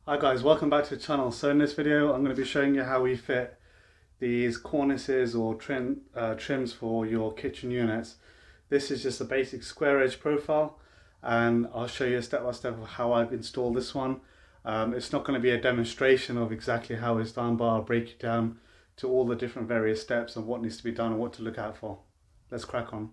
Hi guys, welcome back to the channel. So in this video I'm going to be showing you how we fit these cornices or trims for your kitchen units. This is just a basic square edge profile and I'll show you step by step of how I've installed this one. It's not going to be a demonstration of exactly how it's done, but I'll break it down to all the different various steps and what needs to be done and what to look out for. Let's crack on.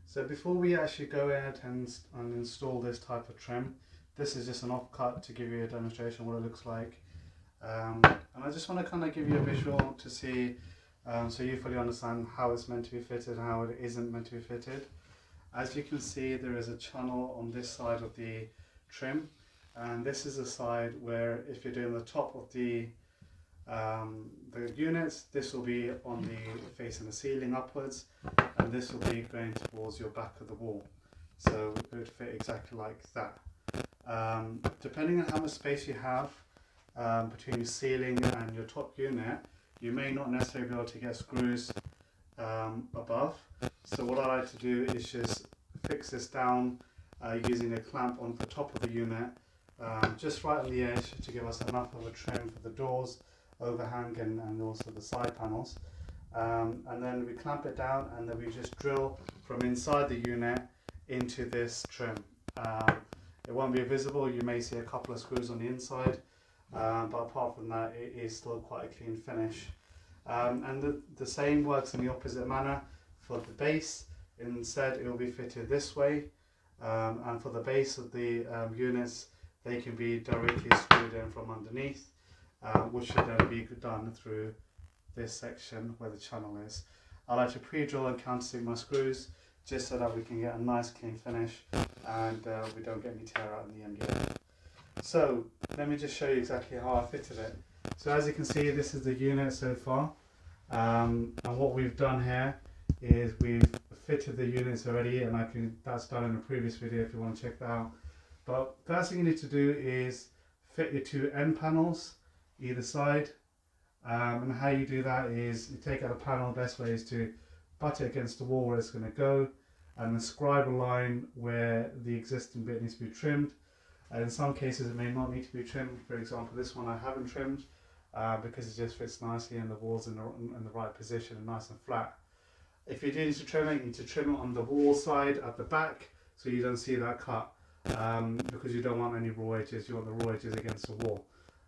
So before we actually go ahead and install this type of trim, this is just an offcut to give you a demonstration of what it looks like. And I just want to kind of give you a visual to see, so you fully understand how it's meant to be fitted and how it isn't meant to be fitted. As you can see, there is a channel on this side of the trim, and this is the side where if you're doing the top of the units, this will be on the facing the ceiling upwards, and this will be going towards your back of the wall. So it would fit exactly like that. Depending on how much space you have between your ceiling and your top unit, you may not necessarily be able to get screws above. So what I like to do is just fix this down using a clamp on the top of the unit, just right on the edge to give us enough of a trim for the doors, overhang and also the side panels. And then we clamp it down and then we just drill from inside the unit into this trim. It won't be visible, you may see a couple of screws on the inside, but apart from that it is still quite a clean finish. And the same works in the opposite manner for the base. Instead it will be fitted this way, and for the base of the units, they can be directly screwed in from underneath, which should then be done through this section where the channel is. I like to pre-drill and countersink my screws just so that we can get a nice clean finish and we don't get any tear out in the end here. So let me just show you exactly how I fitted it. So as you can see, this is the unit so far, and what we've done here is we've fitted the units already, and that's done in a previous video if you want to check that out. But first thing you need to do is fit your two end panels either side, and how you do that is you take out a panel. The best way is to butt it against the wall where it's going to go and then scribe a line where the existing bit needs to be trimmed. And in some cases it may not need to be trimmed. For example, this one I haven't trimmed because it just fits nicely and the wall's in the right position and nice and flat. If you do need to trim it, you need to trim it on the wall side at the back so you don't see that cut, because you don't want any raw edges. You want the raw edges against the wall.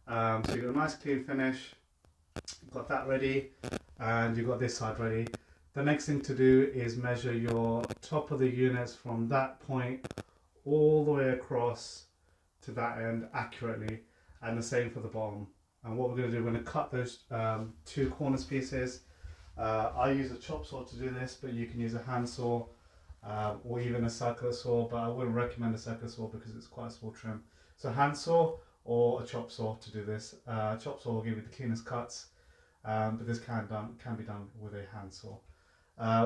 So you've got a nice clean finish, you've got that ready, and you've got this side ready. The next thing to do is measure your top of the units from that point all the way across to that end accurately, and the same for the bottom. And what we're going to do, we're going to cut those two cornice pieces. I use a chop saw to do this, but you can use a hand saw or even a circular saw, but I wouldn't recommend a circular saw because it's quite a small trim. So hand saw or a chop saw to do this. Chop saw will give you the cleanest cuts, but this can be done with a hand saw.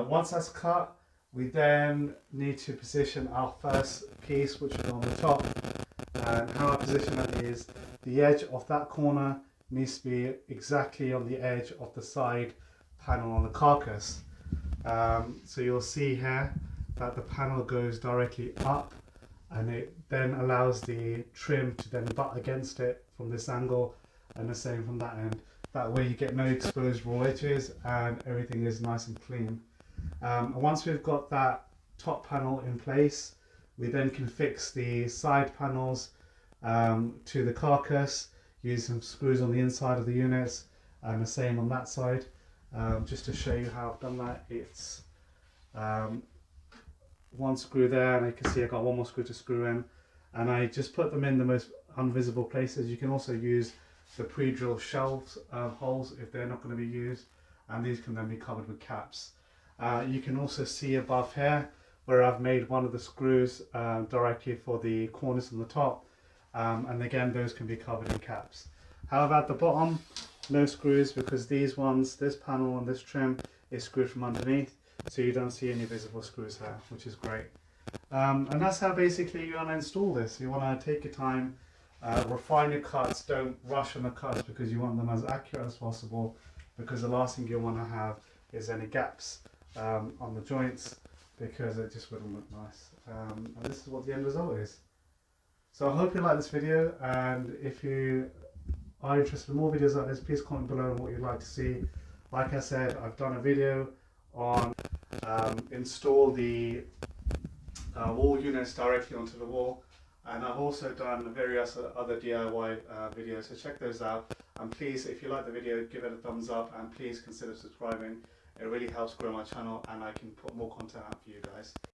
Once that's cut, we then need to position our first piece, which is on the top. And how I position it is the edge of that corner needs to be exactly on the edge of the side panel on the carcass. So you'll see here that the panel goes directly up, and it then allows the trim to then butt against it from this angle, and the same from that end. That way you get no exposed raw edges and everything is nice and clean. And once we've got that top panel in place, we then can fix the side panels to the carcass, use some screws on the inside of the units, and the same on that side. Just to show you how I've done that, it's one screw there, and you can see I've got one more screw to screw in, and I just put them in the most invisible places. You can also use the pre-drilled shelves holes if they're not going to be used, and these can then be covered with caps. You can also see above here where I've made one of the screws directly for the cornice on the top, and again those can be covered in caps. However, at the bottom, no screws, because these ones, this panel and this trim is screwed from underneath, so you don't see any visible screws there, which is great. And that's how basically you want to install this. You want to take your time, refine your cuts, don't rush on the cuts because you want them as accurate as possible, because the last thing you want to have is any gaps on the joints, because it just wouldn't look nice. And this is what the end result is. So I hope you like this video, and if you are interested in more videos like this, please comment below what you'd like to see. Like I said, I've done a video on install the wall units directly onto the wall, and I've also done various other DIY videos, so check those out. And please, if you like the video, give it a thumbs up, and please consider subscribing. It really helps grow my channel, and I can put more content out for you guys.